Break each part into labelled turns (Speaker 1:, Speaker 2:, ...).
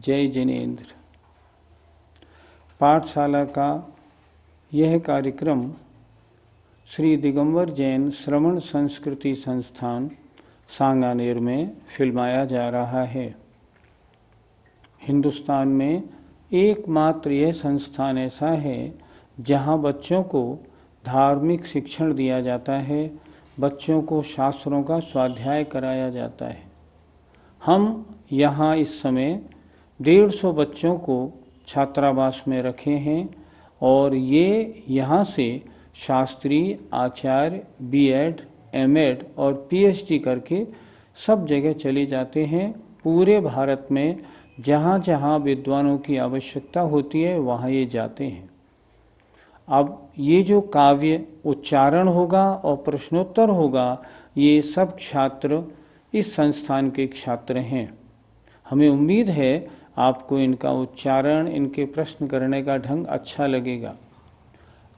Speaker 1: जय जिनेन्द्र। पाठशाला का यह कार्यक्रम श्री दिगंबर जैन श्रवण संस्कृति संस्थान सांगानेर में फिल्माया जा रहा है। हिंदुस्तान में एकमात्र यह संस्थान ऐसा है जहां बच्चों को धार्मिक शिक्षण दिया जाता है, बच्चों को शास्त्रों का स्वाध्याय कराया जाता है। हम यहाँ इस समय 150 बच्चों को छात्रावास में रखे हैं और ये यहाँ से शास्त्री, आचार्य, बीएड, एमएड और पीएचडी करके सब जगह चले जाते हैं। पूरे भारत में जहाँ जहाँ विद्वानों की आवश्यकता होती है वहाँ ये जाते हैं। अब ये जो काव्य उच्चारण होगा और प्रश्नोत्तर होगा, ये सब छात्र इस संस्थान के छात्र हैं। हमें उम्मीद है आपको इनका उच्चारण, इनके प्रश्न करने का ढंग अच्छा लगेगा।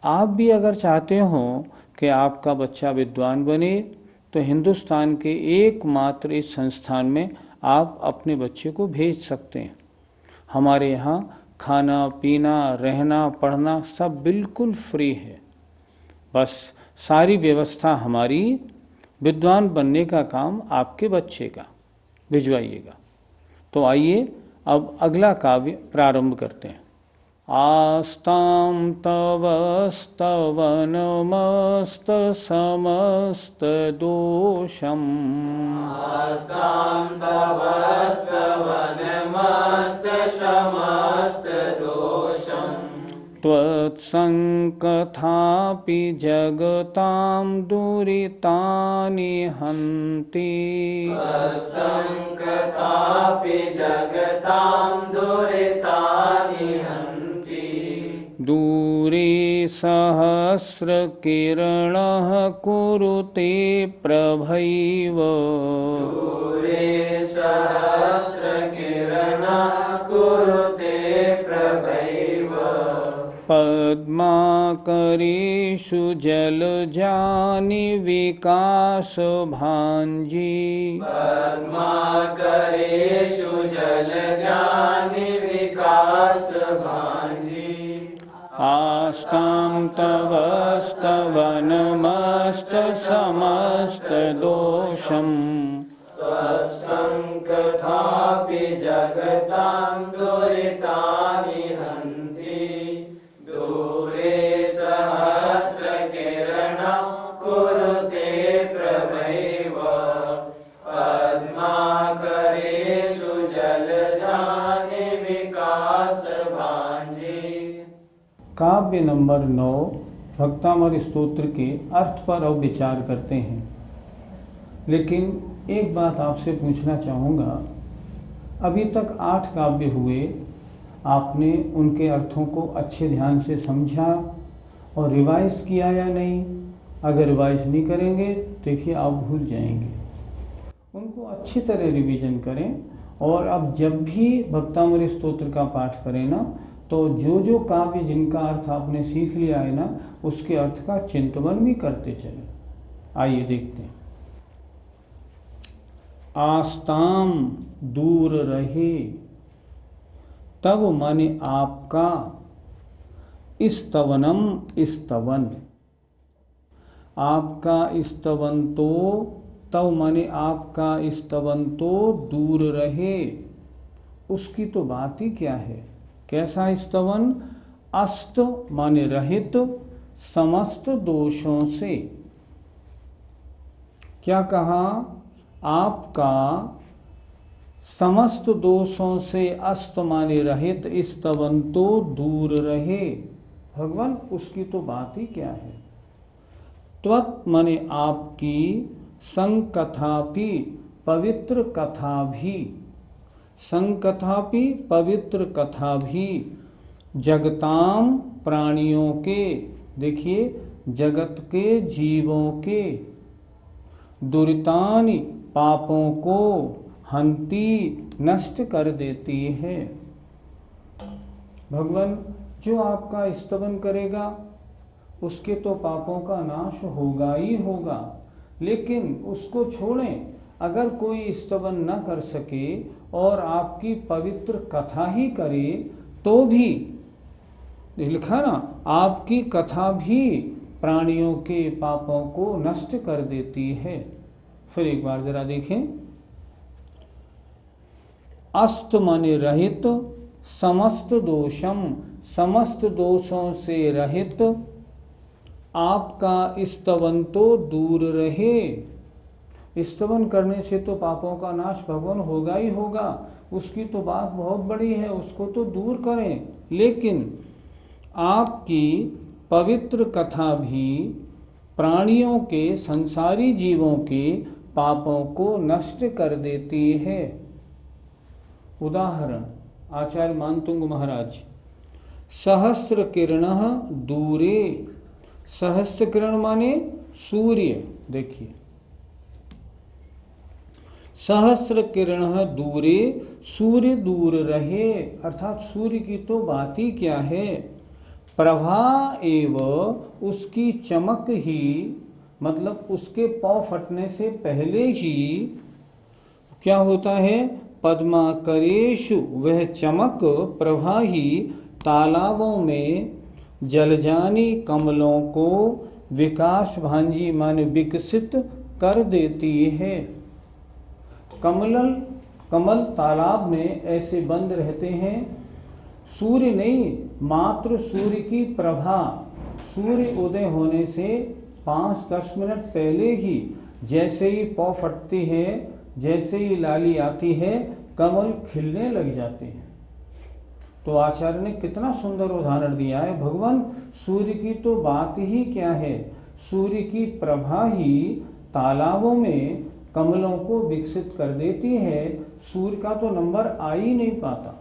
Speaker 1: आप भी अगर चाहते हो कि आपका बच्चा विद्वान बने तो हिंदुस्तान के एकमात्र इस संस्थान में आप अपने बच्चे को भेज सकते हैं। हमारे यहाँ खाना पीना, रहना, पढ़ना सब बिल्कुल फ्री है। बस सारी व्यवस्था हमारी, विद्वान बनने का काम आपके बच्चे का, भिजवाइएगा। तो आइए अब अगला काव्य प्रारंभ करते हैं। आस्तां तव स्तवनमस्त समस्त दोषम्,
Speaker 2: आस्तां तव स्तवनमस्त समस्त दोषम्,
Speaker 1: त्वत्सङ्कथापि जगतां दुरितानि हन्ति,
Speaker 2: त्वत्सङ्कथापि जगतां दुरितानि हन्ति,
Speaker 1: दूरे सहस्रकिरणः कुरुते प्रभैव,
Speaker 2: दूरे सहस्रकिरणः कुरुते प्रभैव,
Speaker 1: पद्माकरेषु जलजानि विकासभाञ्जी,
Speaker 2: पद्माकरेषु जलजानि विकासभाञ्जी,
Speaker 1: आस्तां तव स्तवनमस्त समस्त दोषम्,
Speaker 2: त्वत्सङ्कथापि जगतां दुरितानि हन्ति, दूरे सहस्रकिरणः कुरुते प्रभैव, पद्माकरेषु जलजानि विकासभाञ्जी।
Speaker 1: काव्य नंबर 9 भक्तामर स्तोत्र के अर्थ पर अब विचार करते हैं। लेकिन एक बात आपसे पूछना चाहूँगा, अभी तक 8 काव्य हुए, आपने उनके अर्थों को अच्छे ध्यान से समझा और रिवाइज किया या नहीं? अगर रिवाइज नहीं करेंगे देखिए आप भूल जाएंगे। उनको अच्छी तरह रिवीजन करें और अब जब भी भक्तामर स्तोत्र का पाठ करें ना, तो जो जो काव्य जिनका अर्थ आपने सीख लिया है ना, उसके अर्थ का चिंतन भी करते चलें। आइए देखते हैं। आस्ताम दूर रहे, तब माने आपका, स्तवनम स्तवन, आपका स्तवन तो, तब माने आपका स्तवन तो दूर रहे। उसकी तो बात ही क्या है। कैसा स्तवन? अस्त माने रहित, समस्त दोषों से। क्या कहा? आपका समस्त दोषों से अस्त माने रहित स्तवन तो दूर रहे। भगवान, उसकी तो बात ही क्या है। त्वत् माने आपकी, संकथापि पवित्र कथा भी, संकथापि पवित्र कथा भी, जगताम प्राणियों के, देखिए जगत के जीवों के, दुरितानि पापों को, हंती नष्ट कर देती है। भगवान, जो आपका स्तवन करेगा उसके तो पापों का नाश होगा ही होगा, लेकिन उसको छोड़ें, अगर कोई स्तवन न कर सके और आपकी पवित्र कथा ही करे तो भी, लिखा ना, आपकी कथा भी प्राणियों के पापों को नष्ट कर देती है। फिर एक बार जरा देखें, अस्त माने रहित, समस्त दोषम, समस्त दोषों से रहित, आपका स्तवन तो दूर रहे। स्तवन करने से तो पापों का नाश भगवान होगा ही होगा, उसकी तो बात बहुत बड़ी है, उसको तो दूर करें, लेकिन आपकी पवित्र कथा भी प्राणियों के, संसारी जीवों के पापों को नष्ट कर देती है। उदाहरण आचार्य मानतुंग महाराज, सहस्र किरणः दूरे, सहस्र किरण माने सूर्य, देखिए सहस्र किरणः दूरे, सूर्य दूर रहे, अर्थात सूर्य की तो बात ही क्या है, प्रभा एव, उसकी चमक ही, मतलब उसके पौ फटने से पहले ही क्या होता है, पद्माकरेषु, वह चमक प्रभा ही तालाबों में जलजानी कमलों को विकास भांजी माने विकसित कर देती है। कमल तालाब में ऐसे बंद रहते हैं, सूर्य नहीं, मात्र सूर्य की प्रभा, सूर्य उदय होने से 5-10 मिनट पहले ही जैसे ही पौ फटती है, जैसे ही लाली आती है, कमल खिलने लग जाते हैं। तो आचार्य ने कितना सुंदर उदाहरण दिया है। भगवान सूर्य की तो बात ही क्या है, सूर्य की प्रभा ही तालाबों में कमलों को विकसित कर देती है, सूर्य का तो नंबर आ ही नहीं पाता।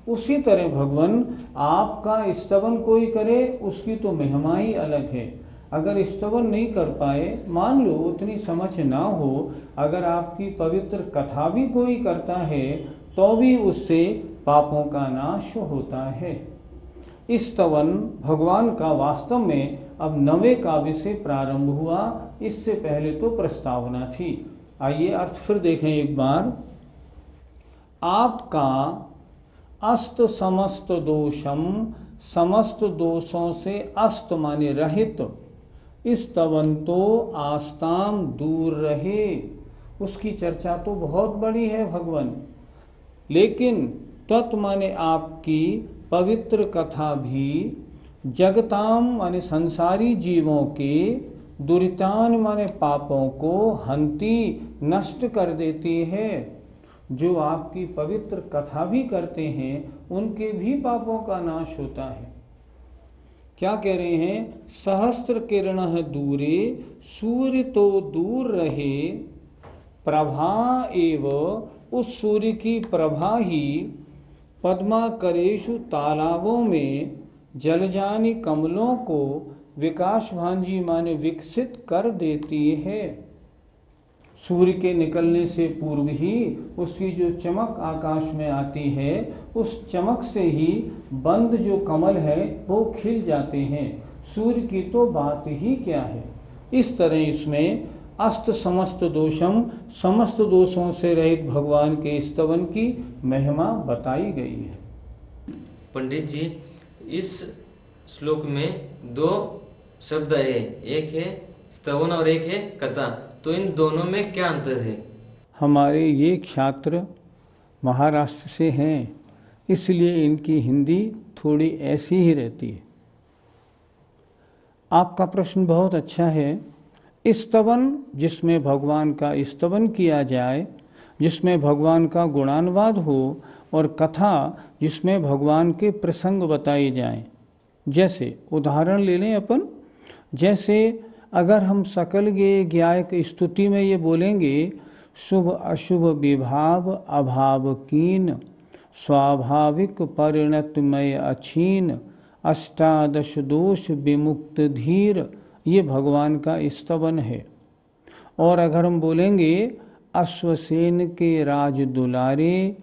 Speaker 1: उसी तरह भगवान आपका स्तवन कोई करे, उसकी तो महिमा ही अलग है। अगर स्तवन नहीं कर पाए, मान लो उतनी समझ ना हो, अगर आपकी पवित्र कथा भी कोई करता है तो भी उससे पापों का नाश होता है। स्तवन भगवान का वास्तव में अब नवे काव्य से प्रारंभ हुआ, इससे पहले तो प्रस्तावना थी। आइए अर्थ फिर देखें एक बार। आपका अस्त समस्त दोषम, समस्त दोषों से अस्त माने रहित, स्तवन तो आस्ताम दूर रहे। उसकी चर्चा तो बहुत बड़ी है भगवान, लेकिन तत् माने आपकी पवित्र कथा भी जगताम माने संसारी जीवों के, दुरितान माने पापों को हंती नष्ट कर देती है। जो आपकी पवित्र कथा भी करते हैं उनके भी पापों का नाश होता है। क्या कह रहे हैं, सहस्त्र किरणः दूरे, सूर्य तो दूर रहे, प्रभा एव, उस सूर्य की प्रभा ही पद्माकरेषु तालाबों में जलजानी कमलों को विकास भांजी माने विकसित कर देती है। सूर्य के निकलने से पूर्व ही उसकी जो चमक आकाश में आती है, उस चमक से ही बंद जो कमल है वो खिल जाते हैं। सूर्य की तो बात ही क्या है। इस तरह इसमें अस्त समस्त दोषम, समस्त दोषों से रहित भगवान के स्तवन की महिमा बताई गई है।
Speaker 3: पंडित जी, इस श्लोक में 2 शब्द है, एक है स्तवन और एक है कथा, तो इन दोनों में क्या अंतर है?
Speaker 1: हमारे ये छात्र महाराष्ट्र से हैं, इसलिए इनकी हिंदी थोड़ी ऐसी ही रहती है। आपका प्रश्न बहुत अच्छा है। स्तवन जिसमें भगवान का स्तवन किया जाए, जिसमें भगवान का गुणानुवाद हो, और कथा जिसमें भगवान के प्रसंग बताए जाएं। जैसे उदाहरण ले लें अपन, जैसे अगर हम सकल गे ज्ञायक स्तुति में ये बोलेंगे, शुभ अशुभ विभाव अभाव कीन, स्वाभाविक परिणतमय अछीन, अष्टादश दोष विमुक्त धीर, ये भगवान का स्तवन है। और अगर हम बोलेंगे अश्वसेन के राज दुलारे,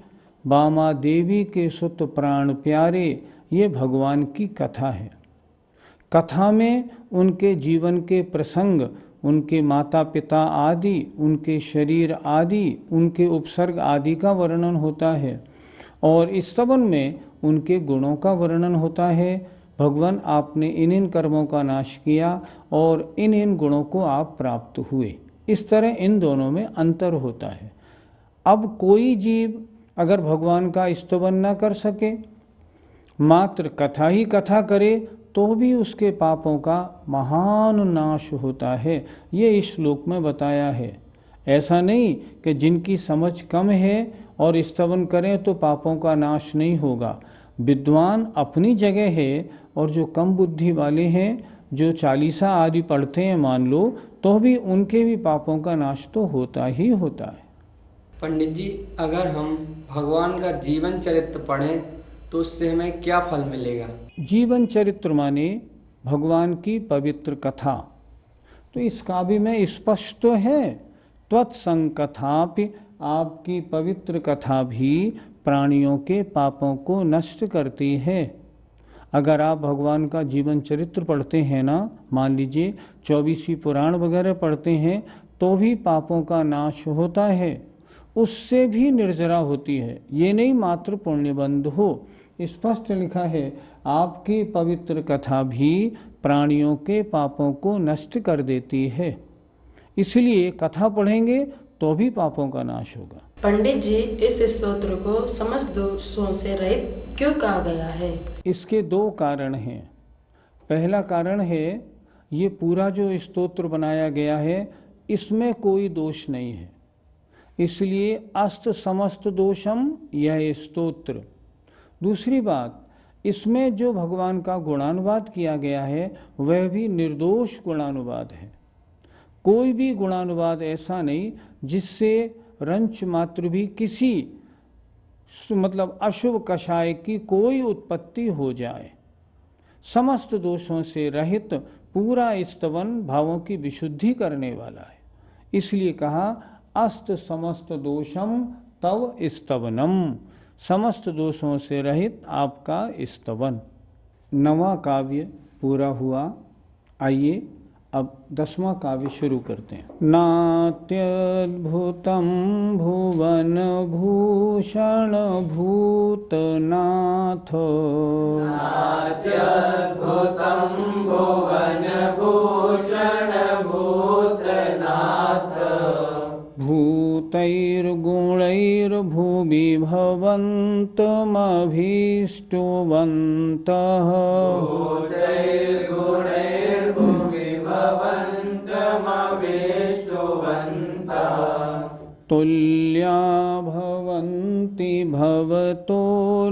Speaker 1: बामा देवी के सुत प्राण प्यारे, ये भगवान की कथा है। कथा में उनके जीवन के प्रसंग, उनके माता पिता आदि, उनके शरीर आदि, उनके उपसर्ग आदि का वर्णन होता है। और स्तवन में उनके गुणों का वर्णन होता है। भगवान आपने इन कर्मों का नाश किया और इन गुणों को आप प्राप्त हुए। इस तरह इन दोनों में अंतर होता है। अब कोई जीव अगर भगवान का स्तवन न कर सके, मात्र कथा ही कथा करे, तो भी उसके पापों का महान नाश होता है। ये इस श्लोक में बताया है। ऐसा नहीं कि जिनकी समझ कम है और स्तवन करें तो पापों का नाश नहीं होगा। विद्वान अपनी जगह है, और जो कम बुद्धि वाले हैं, जो चालीसा आदि पढ़ते हैं मान लो, तो भी उनके भी पापों का नाश तो होता ही होता है।
Speaker 4: पंडित जी, अगर हम भगवान का जीवन चरित्र पढ़ें तो उससे हमें क्या फल मिलेगा?
Speaker 1: जीवन चरित्र माने भगवान की पवित्र कथा। तो इस काव्य में स्पष्ट तो है, त्वत्संकथापि, आपकी पवित्र कथा भी प्राणियों के पापों को नष्ट करती है। अगर आप भगवान का जीवन चरित्र पढ़ते हैं ना, मान लीजिए 24 पुराण वगैरह पढ़ते हैं, तो भी पापों का नाश होता है, उससे भी निर्जरा होती है। ये नहीं मात्र पुण्यबंध हो। स्पष्ट लिखा है, आपकी पवित्र कथा भी प्राणियों के पापों को नष्ट कर देती है। इसलिए कथा पढ़ेंगे तो भी पापों का नाश होगा।
Speaker 5: पंडित जी, इस स्तोत्र को समस्त दोषों से रहित क्यों कहा गया है?
Speaker 1: इसके दो कारण हैं। पहला कारण है, ये पूरा जो स्तोत्र बनाया गया है इसमें कोई दोष नहीं है, इसलिए अस्त समस्त दोषम यह स्तोत्र। दूसरी बात, इसमें जो भगवान का गुणानुवाद किया गया है वह भी निर्दोष गुणानुवाद है। कोई भी गुणानुवाद ऐसा नहीं जिससे रंच मात्र भी किसी मतलब अशुभ कषाय की कोई उत्पत्ति हो जाए। समस्त दोषों से रहित पूरा स्तवन भावों की विशुद्धि करने वाला है। इसलिए कहा अस्त समस्त दोषम तव स्तवनम, समस्त दोषों से रहित आपका स्तवन। 9वां काव्य पूरा हुआ। आइए अब 10वां काव्य शुरू करते हैं। नात्यद्भुतं भुवन भूषण भूतनाथ,
Speaker 2: नात्यद्भुतं भुवन भूषण भूतनाथ,
Speaker 1: भूतैर्गुणैर्भुवि भवन्तमभीष्टवन्तः,
Speaker 2: भूतैर्गुणैर्भुवि भवन्तमभीष्टवन्तः,
Speaker 1: तुल्या भवन्ति भवतो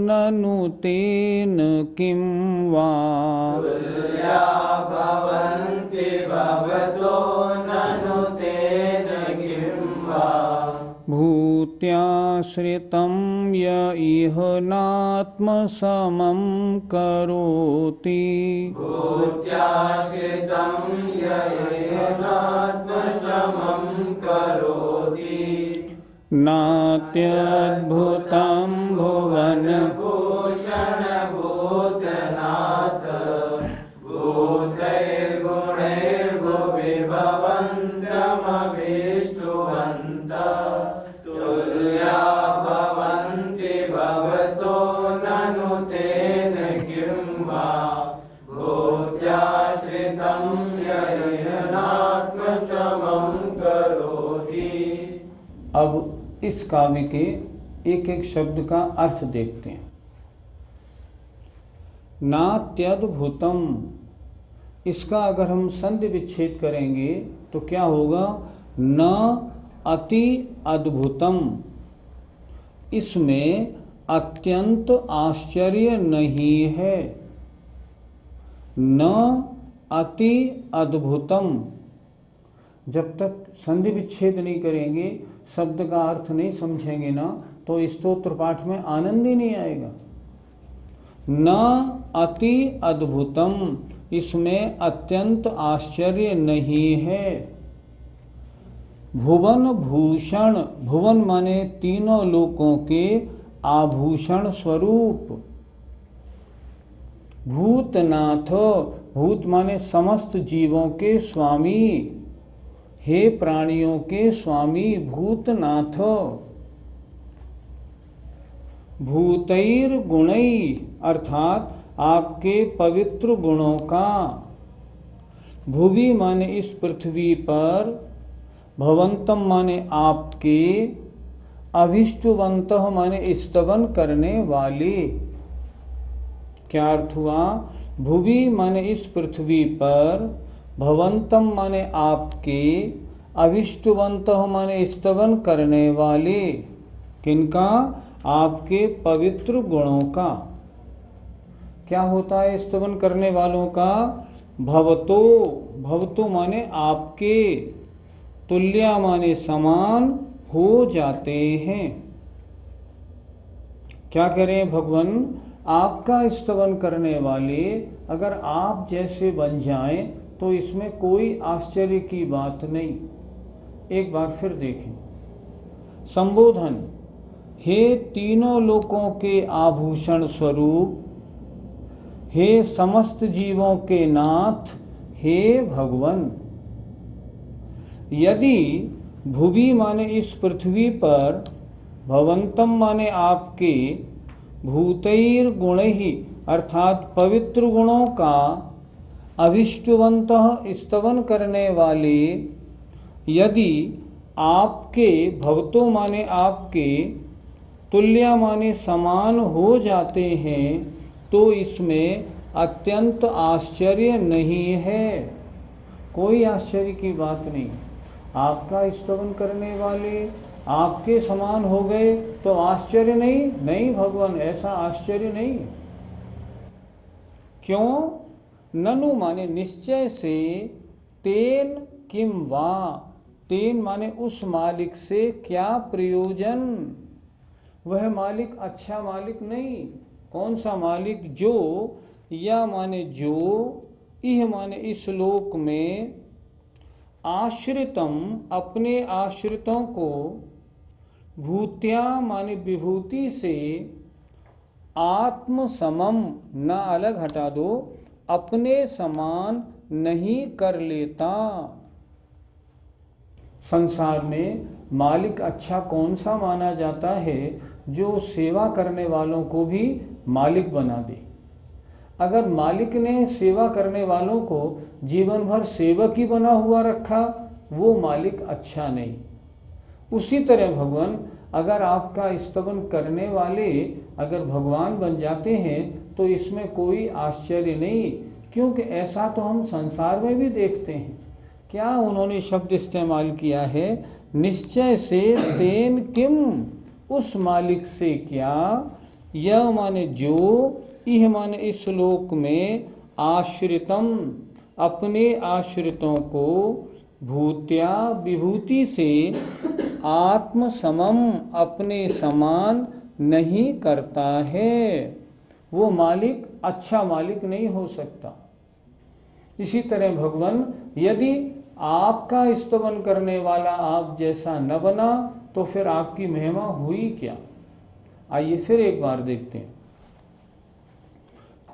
Speaker 1: ननु तेन किं वा,
Speaker 2: तुल्या भवन्ति भवतो ननु तेन किं वा,
Speaker 1: भूत्याश्रितं य इह नात्मसमं करोति,
Speaker 2: भूत्याश्रितं य इह नात्मसमं करोति,
Speaker 1: नात्यद्भुतं भुवन
Speaker 2: भूषण भूतनाथ, भूतैर्गुणैर्भुवि भवन्तमभीष्टवन्तः, तुल्या भवन्ति भवतो ननु तेन किं वा, भूत्याश्रितं य इह नात्मसमं करोति।
Speaker 1: अब इस काव्य के एक एक शब्द का अर्थ देखते हैं। नात्यद्भुतम, इसका अगर हम संधि विच्छेद करेंगे तो क्या होगा? न अति अद्भुतम, इसमें अत्यंत आश्चर्य नहीं है। न अति अद्भुतम, जब तक संधि विच्छेद नहीं करेंगे, शब्द का अर्थ नहीं समझेंगे ना, तो स्तोत्र पाठ में आनंद ही नहीं आएगा। न अति अद्भुतम, इसमें अत्यंत आश्चर्य नहीं है। भुवन भूषण, भुवन माने तीनों लोकों के आभूषण स्वरूप। भूतनाथ, भूत माने समस्त जीवों के स्वामी। हे प्राणियों के स्वामी भूतनाथ, भूतैर गुणै अर्थात आपके पवित्र गुणों का, भुवि माने इस पृथ्वी पर, भवंतम माने आपके, अभिष्टुवंतः माने स्तवन करने वाले। क्या अर्थ हुआ? भुवि माने इस पृथ्वी पर, भवंतम माने आपके, अभिष्टुवंतः माने स्तवन करने वाले। किनका? आपके पवित्र गुणों का। क्या होता है स्तवन करने वालों का? भवतो, भवतो माने आपके, तुल्या माने समान हो जाते हैं। क्या करें भगवान? आपका स्तवन करने वाले अगर आप जैसे बन जाएं तो इसमें कोई आश्चर्य की बात नहीं। एक बार फिर देखें। संबोधन। हे तीनों लोकों के आभूषण स्वरूप, हे समस्त जीवों के नाथ, हे भगवान। यदि भुवि माने इस पृथ्वी पर, भवंतम माने आपके, भूतैर गुणैहि अर्थात पवित्र गुणों का, अभिष्टुवंतः स्तवन करने वाले, यदि आपके, भवतो माने आपके, तुल्य माने समान हो जाते हैं तो इसमें अत्यंत आश्चर्य नहीं है। कोई आश्चर्य की बात नहीं। आपका स्तवन करने वाले आपके समान हो गए तो आश्चर्य नहीं? नहीं भगवान, ऐसा आश्चर्य नहीं। क्यों? ननु माने निश्चय से, तेन किम वा, तेन माने उस मालिक से क्या प्रयोजन? वह मालिक अच्छा मालिक नहीं। कौन सा मालिक? जो, या माने जो, इह माने इस लोक में, आश्रितम अपने आश्रितों को, भूत्या माने विभूति से, आत्म समम न अलग हटा दो, अपने समान नहीं कर लेता। संसार में मालिक अच्छा कौन सा माना जाता है? जो सेवा करने वालों को भी मालिक बना दे। अगर मालिक ने सेवा करने वालों को जीवन भर सेवक ही बना हुआ रखा, वो मालिक अच्छा नहीं। उसी तरह भगवान, अगर आपका स्तवन करने वाले अगर भगवान बन जाते हैं तो इसमें कोई आश्चर्य नहीं, क्योंकि ऐसा तो हम संसार में भी देखते हैं। क्या उन्होंने शब्द इस्तेमाल किया है? निश्चय से, तेन किम, उस मालिक से क्या, यह माने जो, इह माने इस लोक में, आश्रितम अपने आश्रितों को, भूत्या विभूति से, आत्म समम अपने समान नहीं करता है। वो मालिक अच्छा मालिक नहीं हो सकता। इसी तरह भगवान, यदि आपका स्तवन करने वाला आप जैसा न बना तो फिर आपकी महिमा हुई क्या? आइए फिर एक बार देखते हैं।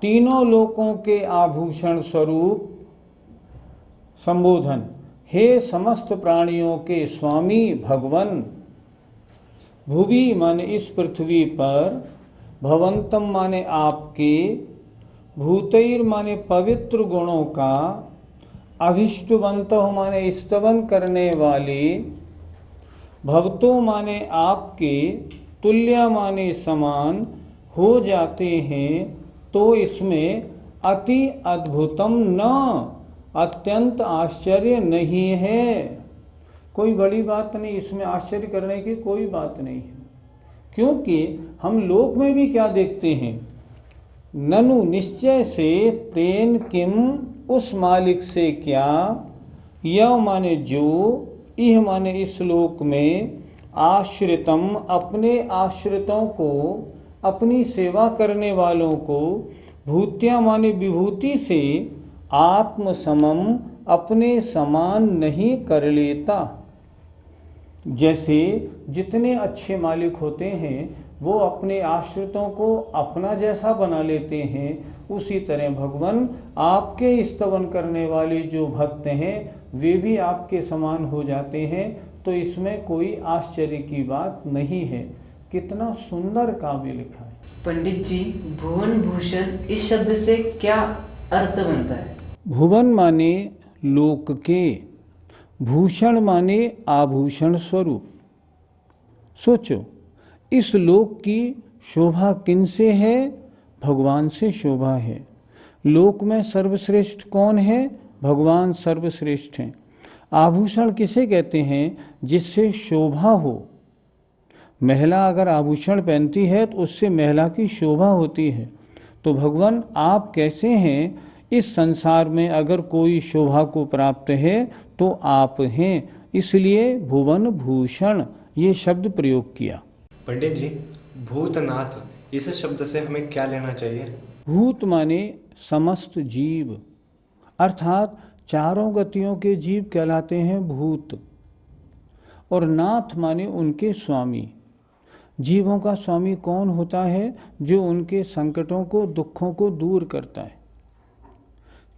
Speaker 1: तीनों लोकों के आभूषण स्वरूप। संबोधन। हे समस्त प्राणियों के स्वामी भगवन, भुवि माने इस पृथ्वी पर, भवंतम माने आपके, भूतैर माने पवित्र गुणों का, अभिष्टुवंतः माने स्तवन करने वाले, भवतो माने आपके, तुल्य माने समान हो जाते हैं तो इसमें अति अद्भुतम न, अत्यंत आश्चर्य नहीं है। कोई बड़ी बात नहीं, इसमें आश्चर्य करने की कोई बात नहीं है। क्योंकि हम लोक में भी क्या देखते हैं? ननु निश्चय से, तेन किम उस मालिक से क्या, यह माने जो, इह माने इस लोक में, आश्रितम अपने आश्रितों को, अपनी सेवा करने वालों को, भूत्या माने विभूति से, आत्म समम अपने समान नहीं कर लेता। जैसे जितने अच्छे मालिक होते हैं वो अपने आश्रितों को अपना जैसा बना लेते हैं, उसी तरह भगवान आपके स्तवन करने वाले जो भक्त हैं वे भी आपके समान हो जाते हैं, तो इसमें कोई आश्चर्य की बात नहीं है। कितना सुंदर काव्य लिखा है।
Speaker 6: पंडित जी, भुवन भूषण इस शब्द से क्या अर्थ बनता है?
Speaker 1: भुवन माने लोक के, भूषण माने आभूषण स्वरूप। सोचो, इस लोक की शोभा किनसे है? भगवान से शोभा है। लोक में सर्वश्रेष्ठ कौन है? भगवान सर्वश्रेष्ठ हैं। आभूषण किसे कहते हैं? जिससे शोभा हो। महिला अगर आभूषण पहनती है तो उससे महिला की शोभा होती है। तो भगवान आप कैसे हैं? इस संसार में अगर कोई शोभा को प्राप्त है तो आप हैं, इसलिए भुवन भूषण ये शब्द प्रयोग किया।
Speaker 7: पंडित जी, भूतनाथ इस शब्द से हमें क्या लेना चाहिए?
Speaker 1: भूत माने समस्त जीव, अर्थात चारों गतियों के जीव कहलाते हैं भूत। और नाथ माने उनके स्वामी। जीवों का स्वामी कौन होता है? जो उनके संकटों को, दुखों को दूर करता है।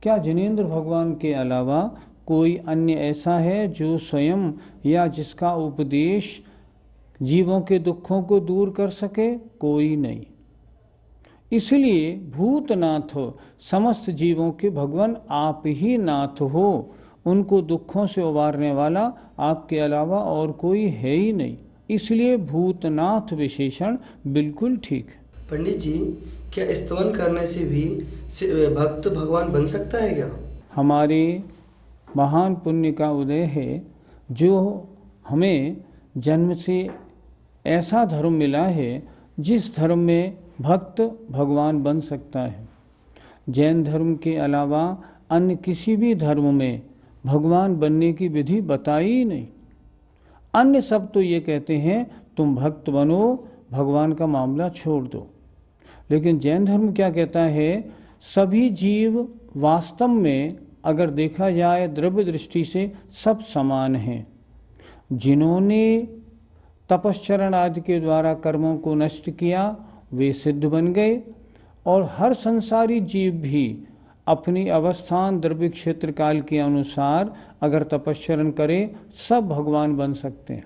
Speaker 1: क्या जिनेंद्र भगवान के अलावा कोई अन्य ऐसा है जो स्वयं या जिसका उपदेश जीवों के दुखों को दूर कर सके? कोई नहीं। इसलिए भूतनाथ हो, समस्त जीवों के भगवान आप ही नाथ हो। उनको दुखों से उबारने वाला आपके अलावा और कोई है ही नहीं, इसलिए भूतनाथ विशेषण बिल्कुल ठीक है।
Speaker 8: पंडित जी, क्या स्तवन करने से भी भक्त भगवान बन सकता है क्या?
Speaker 1: हमारे महान पुण्य का उदय है जो हमें जन्म से ऐसा धर्म मिला है जिस धर्म में भक्त भगवान बन सकता है। जैन धर्म के अलावा अन्य किसी भी धर्म में भगवान बनने की विधि बताई ही नहीं। अन्य सब तो ये कहते हैं तुम भक्त बनो, भगवान का मामला छोड़ दो। लेकिन जैन धर्म क्या कहता है? सभी जीव वास्तव में अगर देखा जाए द्रव्य दृष्टि से सब समान हैं। जिन्होंने तपश्चरण आदि के द्वारा कर्मों को नष्ट किया वे सिद्ध बन गए, और हर संसारी जीव भी अपनी अवस्थान द्रव्य क्षेत्र काल के अनुसार अगर तपश्चरण करे सब भगवान बन सकते हैं।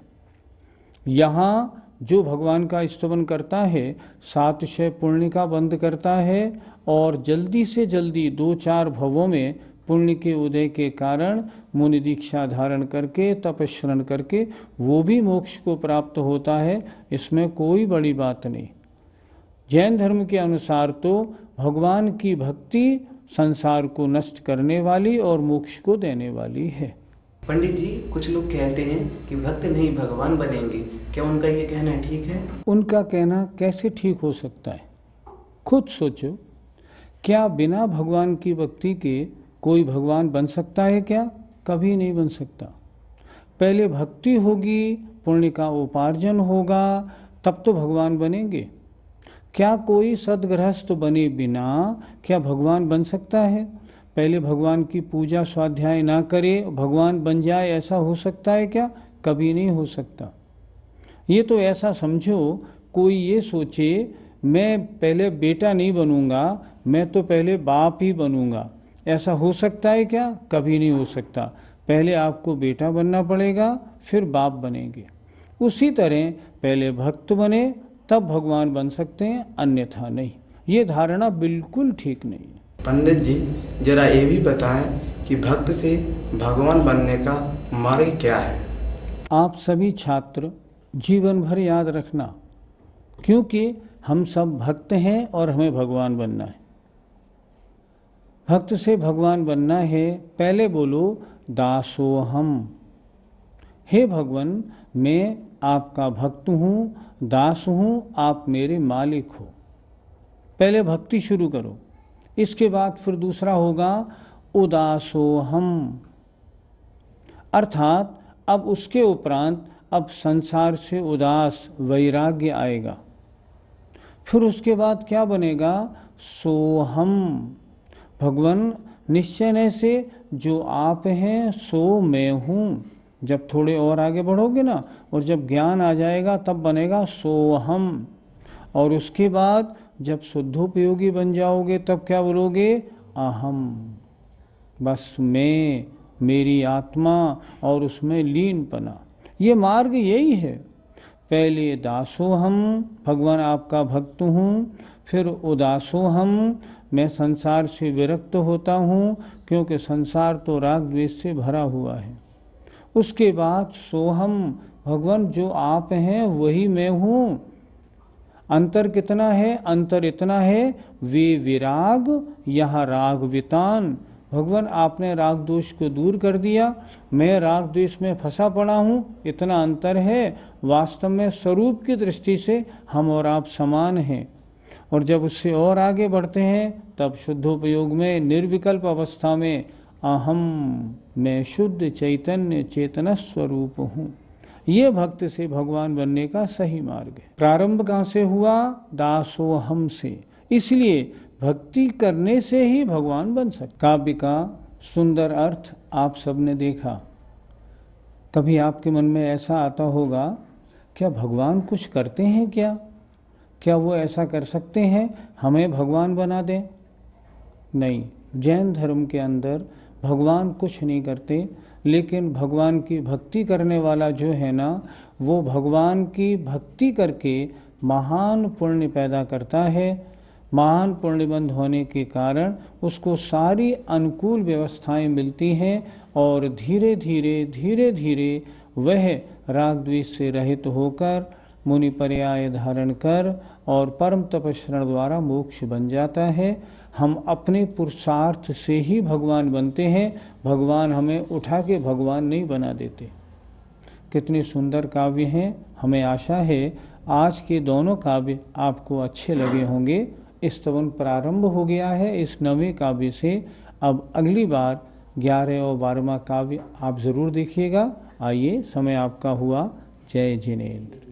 Speaker 1: यहाँ जो भगवान का स्तवन करता है 7 पुण्य का बंद करता है, और जल्दी से जल्दी 2-4 भवों में पुण्य के उदय के कारण मुनि दीक्षा धारण करके तपश्चरण करके वो भी मोक्ष को प्राप्त होता है। इसमें कोई बड़ी बात नहीं। जैन धर्म के अनुसार तो भगवान की भक्ति संसार को नष्ट करने वाली और मोक्ष को देने वाली है।
Speaker 6: पंडित जी, कुछ लोग कहते हैं कि भक्त नहीं भगवान बनेंगे, क्या उनका ये कहना ठीक है?
Speaker 1: उनका कहना कैसे ठीक हो सकता है? खुद सोचो, क्या बिना भगवान की भक्ति के कोई भगवान बन सकता है क्या? कभी नहीं बन सकता। पहले भक्ति होगी, पुण्य का उपार्जन होगा, तब तो भगवान बनेंगे। क्या कोई सद्गृहस्थ बने बिना क्या भगवान बन सकता है? पहले भगवान की पूजा स्वाध्याय ना करे भगवान बन जाए, ऐसा हो सकता है क्या? कभी नहीं हो सकता। ये तो ऐसा समझो कोई ये सोचे मैं पहले बेटा नहीं बनूंगा, मैं तो पहले बाप ही बनूंगा, ऐसा हो सकता है क्या? कभी नहीं हो सकता। पहले आपको बेटा बनना पड़ेगा, फिर बाप बनेंगे। उसी तरह पहले भक्त बने तब भगवान बन सकते हैं, अन्यथा नहीं। ये धारणा बिल्कुल ठीक नहीं है।
Speaker 8: पंडित जी, जरा ये भी बताएं कि भक्त से भगवान बनने का मार्ग क्या है?
Speaker 1: आप सभी छात्र जीवन भर याद रखना, क्योंकि हम सब भक्त हैं और हमें भगवान बनना है। भक्त से भगवान बनना है, पहले बोलो दासोहम। हे भगवान, मैं आपका भक्त हूँ, दास हूँ, आप मेरे मालिक हो। पहले भक्ति शुरू करो, इसके बाद फिर दूसरा होगा उदासोहम, अर्थात अब उसके उपरांत अब संसार से उदास वैराग्य आएगा। फिर उसके बाद क्या बनेगा? सोहम, भगवान निश्चय से जो आप हैं सो मैं हूँ। जब थोड़े और आगे बढ़ोगे ना, और जब ज्ञान आ जाएगा तब बनेगा सोहम। और उसके बाद जब शुद्धोपयोगी बन जाओगे तब क्या बोलोगे? अहम। बस मेरी आत्मा और उसमें लीनपना। ये मार्ग यही है। पहले दासोहम, भगवान आपका भक्त हूँ, फिर उदासोहम, मैं संसार से विरक्त होता हूँ क्योंकि संसार तो राग द्वेष से भरा हुआ है। उसके बाद सोहम, भगवान जो आप हैं वही मैं हूँ। अंतर कितना है? अंतर इतना है, वे विराग यहाँ राग वितान। भगवान आपने राग दोष को दूर कर दिया, मैं राग द्वेष में फंसा पड़ा हूँ, इतना अंतर है। वास्तव में स्वरूप की दृष्टि से हम और आप समान हैं। और जब उससे और आगे बढ़ते हैं तब शुद्धोपयोग में निर्विकल्प अवस्था में अहम, मैं शुद्ध चैतन्य चेतन स्वरूप हूँ। ये भक्त से भगवान बनने का सही मार्ग है। प्रारंभ कहाँ से हुआ? दासोहम से। इसलिए भक्ति करने से ही भगवान बन सकते। काव्य का सुंदर अर्थ आप सबने देखा। कभी आपके मन में ऐसा आता होगा, क्या भगवान कुछ करते हैं क्या? क्या वो ऐसा कर सकते हैं हमें भगवान बना दें? नहीं, जैन धर्म के अंदर भगवान कुछ नहीं करते, लेकिन भगवान की भक्ति करने वाला जो है ना, वो भगवान की भक्ति करके महान पुण्य पैदा करता है। महान पुण्यबंध होने के कारण उसको सारी अनुकूल व्यवस्थाएं मिलती हैं और धीरे धीरे वह राग द्वेष से रहित होकर मुनि पर्याय धारण कर और परम तपस्या द्वारा मोक्ष बन जाता है। हम अपने पुरुषार्थ से ही भगवान बनते हैं, भगवान हमें उठा के भगवान नहीं बना देते। कितने सुंदर काव्य हैं। हमें आशा है आज के दोनों काव्य आपको अच्छे लगे होंगे। स्तवन प्रारंभ हो गया है इस 9वें काव्य से। अब अगली बार 11 और 12वां काव्य आप ज़रूर देखिएगा। आइए, समय आपका हुआ। जय जिनेन्द्र।